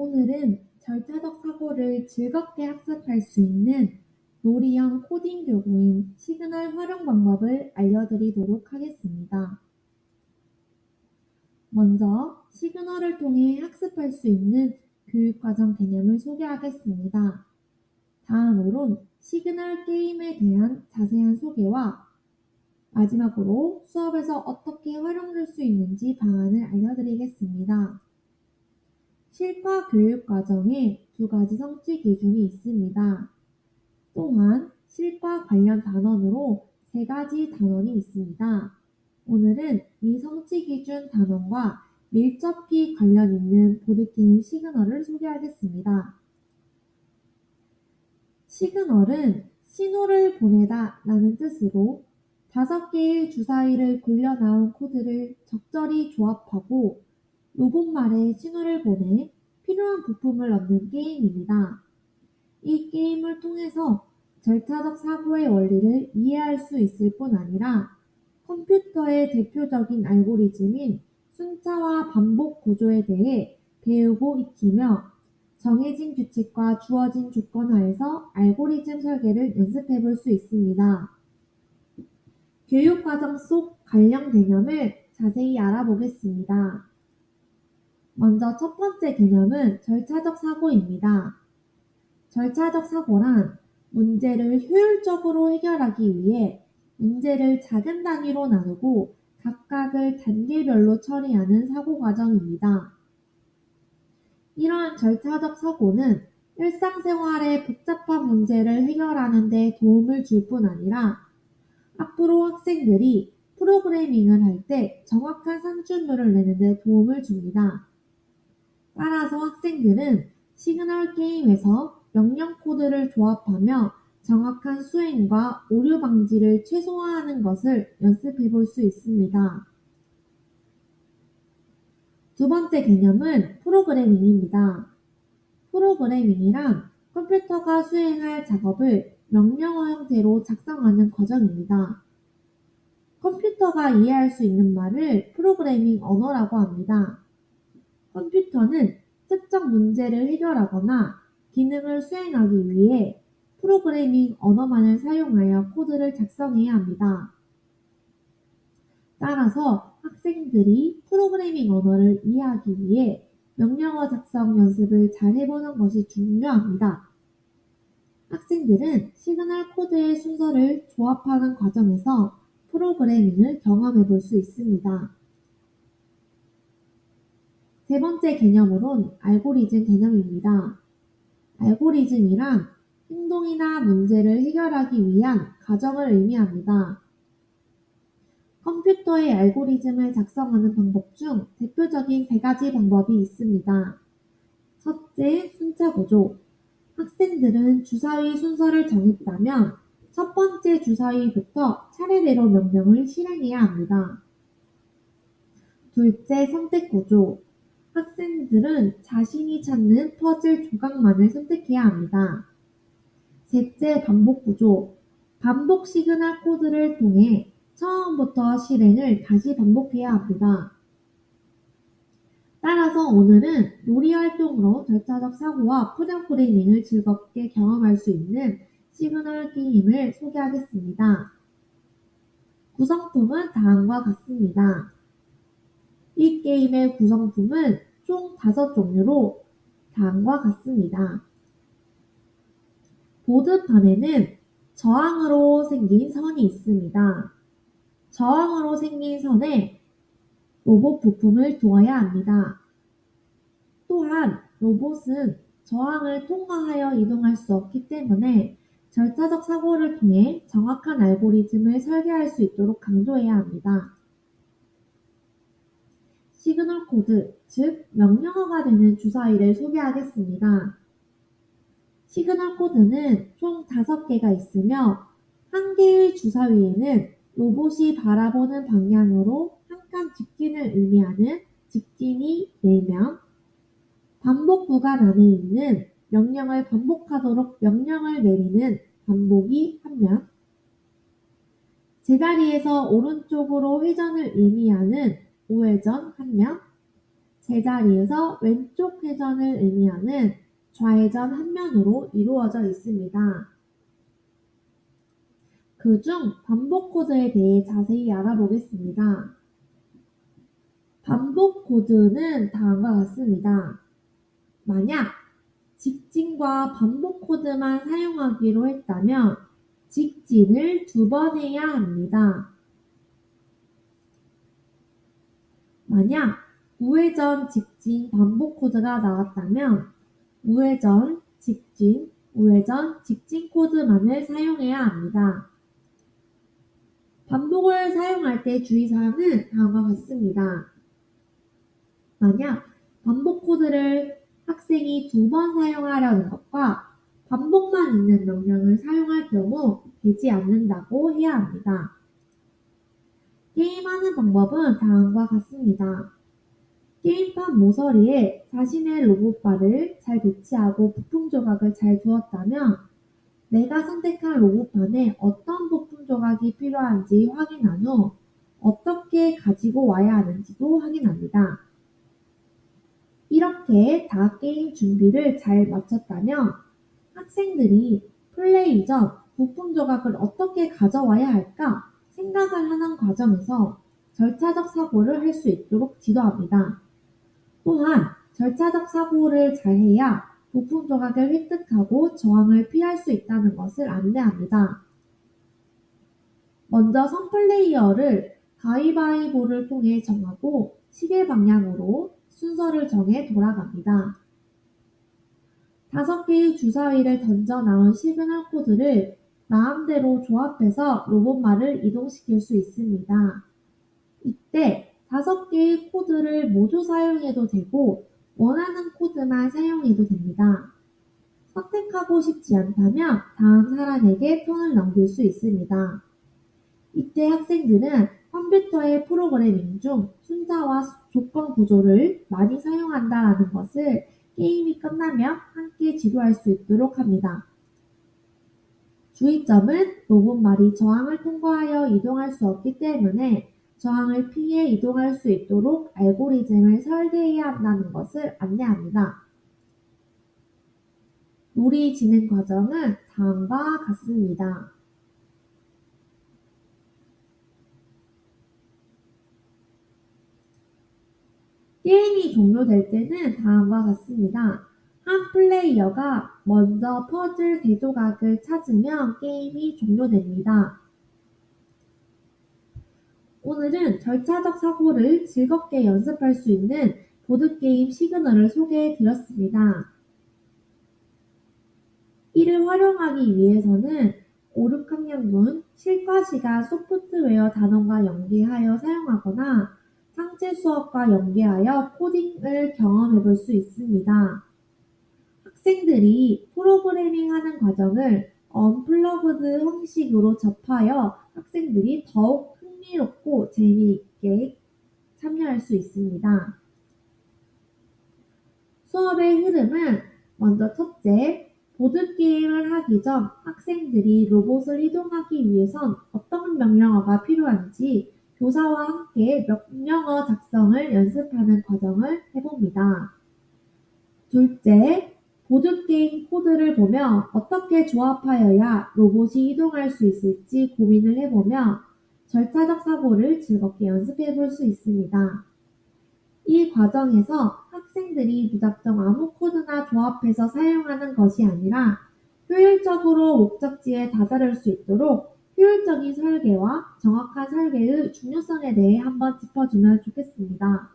오늘은 절차적 사고를 즐겁게 학습할 수 있는 놀이형 코딩 교구인 시그널 활용 방법을 알려드리도록 하겠습니다. 먼저 시그널을 통해 학습할 수 있는 교육과정 개념을 소개하겠습니다. 다음으론 시그널 게임에 대한 자세한 소개와 마지막으로 수업에서 어떻게 활용될 수 있는지 방안을 알려드리겠습니다. 실과 교육 과정에 두 가지 성취 기준이 있습니다. 또한 실과 관련 단원으로 세 가지 단원이 있습니다. 오늘은 이 성취 기준 단원과 밀접히 관련 있는 보드게임 시그널을 소개하겠습니다. 시그널은 신호를 보내다 라는 뜻으로 5개의 주사위를 굴려 나온 코드를 적절히 조합하고 로봇말에 신호를 보내 필요한 부품을 얻는 게임입니다. 이 게임을 통해서 절차적 사고의 원리를 이해할 수 있을 뿐 아니라 컴퓨터의 대표적인 알고리즘인 순차와 반복 구조에 대해 배우고 익히며 정해진 규칙과 주어진 조건 하에서 알고리즘 설계를 연습해 볼 수 있습니다. 교육과정 속 관련 개념을 자세히 알아보겠습니다. 먼저 첫 번째 개념은 절차적 사고입니다. 절차적 사고란 문제를 효율적으로 해결하기 위해 문제를 작은 단위로 나누고 각각을 단계별로 처리하는 사고 과정입니다. 이러한 절차적 사고는 일상생활의 복잡한 문제를 해결하는 데 도움을 줄 뿐 아니라 앞으로 학생들이 프로그래밍을 할 때 정확한 산출물을 내는 데 도움을 줍니다. 따라서 학생들은 시그널 게임에서 명령 코드를 조합하며 정확한 수행과 오류 방지를 최소화하는 것을 연습해 볼 수 있습니다. 두 번째 개념은 프로그래밍입니다. 프로그래밍이란 컴퓨터가 수행할 작업을 명령어 형태로 작성하는 과정입니다. 컴퓨터가 이해할 수 있는 말을 프로그래밍 언어라고 합니다. 컴퓨터는 특정 문제를 해결하거나 기능을 수행하기 위해 프로그래밍 언어만을 사용하여 코드를 작성해야 합니다. 따라서 학생들이 프로그래밍 언어를 이해하기 위해 명령어 작성 연습을 잘 해보는 것이 중요합니다. 학생들은 시그널 코드의 순서를 조합하는 과정에서 프로그래밍을 경험해 볼 수 있습니다. 세 번째 개념으론 알고리즘 개념입니다. 알고리즘이란 행동이나 문제를 해결하기 위한 과정을 의미합니다. 컴퓨터의 알고리즘을 작성하는 방법 중 대표적인 세 가지 방법이 있습니다. 첫째, 순차 구조. 학생들은 주사위 순서를 정했다면 첫 번째 주사위부터 차례대로 명령을 실행해야 합니다. 둘째, 선택 구조. 학생들은 자신이 찾는 퍼즐 조각만을 선택해야 합니다. 셋째, 반복 구조. 반복 시그널 코드를 통해 처음부터 실행을 다시 반복해야 합니다. 따라서 오늘은 놀이 활동으로 절차적 사고와 프로그래밍을 즐겁게 경험할 수 있는 시그널 게임을 소개하겠습니다. 구성품은 다음과 같습니다. 이 게임의 구성품은 총 5종류로 다음과 같습니다. 보드판에는 저항으로 생긴 선이 있습니다. 저항으로 생긴 선에 로봇 부품을 두어야 합니다. 또한 로봇은 저항을 통과하여 이동할 수 없기 때문에 절차적 사고를 통해 정확한 알고리즘을 설계할 수 있도록 강조해야 합니다. 시그널 코드, 즉 명령어가 되는 주사위를 소개하겠습니다. 시그널 코드는 총 5개가 있으며 한 개의 주사위에는 로봇이 바라보는 방향으로 한 칸 직진을 의미하는 직진이 4면, 반복 구간 안에 있는 명령을 반복하도록 명령을 내리는 반복이 1면, 제자리에서 오른쪽으로 회전을 의미하는 우회전 1면, 제자리에서 왼쪽 회전을 의미하는 좌회전 한 면으로 이루어져 있습니다. 그중 반복 코드에 대해 자세히 알아보겠습니다. 반복 코드는 다음과 같습니다. 만약 직진과 반복 코드만 사용하기로 했다면 직진을 2번 해야 합니다. 만약 우회전, 직진, 반복 코드가 나왔다면 우회전, 직진, 우회전, 직진 코드만을 사용해야 합니다. 반복을 사용할 때 주의사항은 다음과 같습니다. 만약 반복 코드를 학생이 2번 사용하려는 것과 반복만 있는 명령을 사용할 경우 되지 않는다고 해야 합니다. 게임하는 방법은 다음과 같습니다. 게임판 모서리에 자신의 로봇발을 잘 배치하고 부품 조각을 잘 두었다면 내가 선택한 로봇판에 어떤 부품 조각이 필요한지 확인한 후 어떻게 가지고 와야 하는지도 확인합니다. 이렇게 다 게임 준비를 잘 마쳤다면 학생들이 플레이 전 부품 조각을 어떻게 가져와야 할까 생각을 하는 과정에서 절차적 사고를 할 수 있도록 지도합니다. 또한 절차적 사고를 잘해야 부품 조각을 획득하고 저항을 피할 수 있다는 것을 안내합니다. 먼저 선 플레이어를 가위바위보를 통해 정하고 시계 방향으로 순서를 정해 돌아갑니다. 5개의 주사위를 던져 나온 시그널 코드를 마음대로 조합해서 로봇말을 이동시킬 수 있습니다. 이때 5개의 코드를 모두 사용해도 되고 원하는 코드만 사용해도 됩니다. 선택하고 싶지 않다면 다음 사람에게 턴을 넘길 수 있습니다. 이때 학생들은 컴퓨터의 프로그래밍 중 숫자와 조건 구조를 많이 사용한다는 것을 게임이 끝나면 함께 지도할 수 있도록 합니다. 주의점은 로봇말이 저항을 통과하여 이동할 수 없기 때문에 저항을 피해 이동할 수 있도록 알고리즘을 설계해야 한다는 것을 안내합니다. 놀이 진행 과정은 다음과 같습니다. 게임이 종료될 때는 다음과 같습니다. 한 플레이어가 먼저 퍼즐 대조각을 찾으면 게임이 종료됩니다. 오늘은 절차적 사고를 즐겁게 연습할 수 있는 보드게임 시그널을 소개해 드렸습니다. 이를 활용하기 위해서는 5, 6학년분 실과시간 소프트웨어 단원과 연계하여 사용하거나 상체 수업과 연계하여 코딩을 경험해 볼 수 있습니다. 학생들이 프로그래밍 하는 과정을 언플러그드 형식으로 접하여 학생들이 더욱 흥미롭고 재미있게 참여할 수 있습니다. 수업의 흐름은 먼저 첫째, 보드게임을 하기 전 학생들이 로봇을 이동하기 위해선 어떤 명령어가 필요한지 교사와 함께 명령어 작성을 연습하는 과정을 해봅니다. 둘째, 보드게임 코드를 보며 어떻게 조합하여야 로봇이 이동할 수 있을지 고민을 해보며 절차적 사고를 즐겁게 연습해 볼 수 있습니다. 이 과정에서 학생들이 무작정 아무 코드나 조합해서 사용하는 것이 아니라 효율적으로 목적지에 다다를 수 있도록 효율적인 설계와 정확한 설계의 중요성에 대해 한번 짚어주면 좋겠습니다.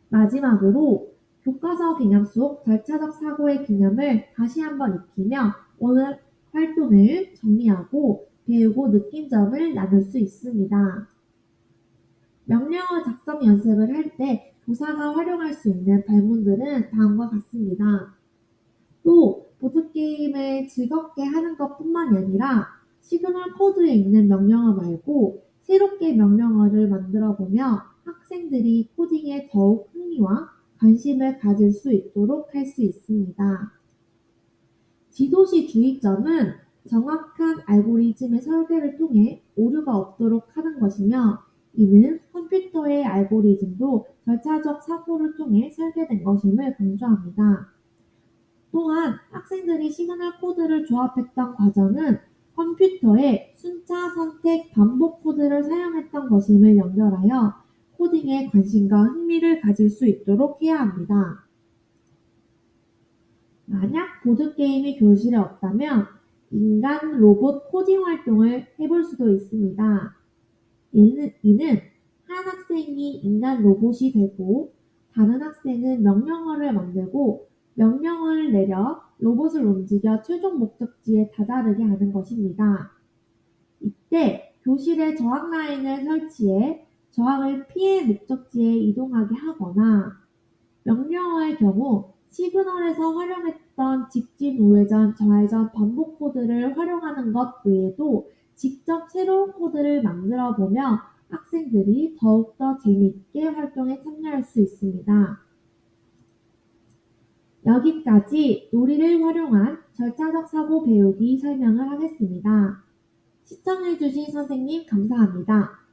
마지막으로 교과서 개념 속 절차적 사고의 개념을 다시 한번 익히며 오늘 활동을 정리하고 배우고 느낀 점을 나눌 수 있습니다. 명령어 작성 연습을 할 때 교사가 활용할 수 있는 발문들은 다음과 같습니다. 또 보드게임을 즐겁게 하는 것 뿐만이 아니라 시그널 코드에 있는 명령어 말고 새롭게 명령어를 만들어 보며 학생들이 코딩에 더욱 흥미와 관심을 가질 수 있도록 할 수 있습니다. 지도시 주의점은 정확한 알고리즘의 설계를 통해 오류가 없도록 하는 것이며 이는 컴퓨터의 알고리즘도 절차적 사고를 통해 설계된 것임을 강조합니다. 또한 학생들이 시그널 코드를 조합했던 과정은 컴퓨터의 순차 선택 반복 코드를 사용했던 것임을 연결하여 코딩에 관심과 흥미를 가질 수 있도록 해야 합니다. 만약 보드게임이 교실에 없다면 인간 로봇 코딩 활동을 해볼 수도 있습니다. 이는 한 학생이 인간 로봇이 되고 다른 학생은 명령어를 만들고 명령을 내려 로봇을 움직여 최종 목적지에 다다르게 하는 것입니다. 이때 교실에 저항 라인을 설치해 저항을 피해 목적지에 이동하게 하거나 명령어의 경우 시그널에서 활용했던 직진, 우회전, 좌회전, 반복 코드를 활용하는 것 외에도 직접 새로운 코드를 만들어 보며 학생들이 더욱더 재미있게 활동에 참여할 수 있습니다. 여기까지 놀이를 활용한 절차적 사고 배우기 설명을 하겠습니다. 시청해주신 선생님 감사합니다.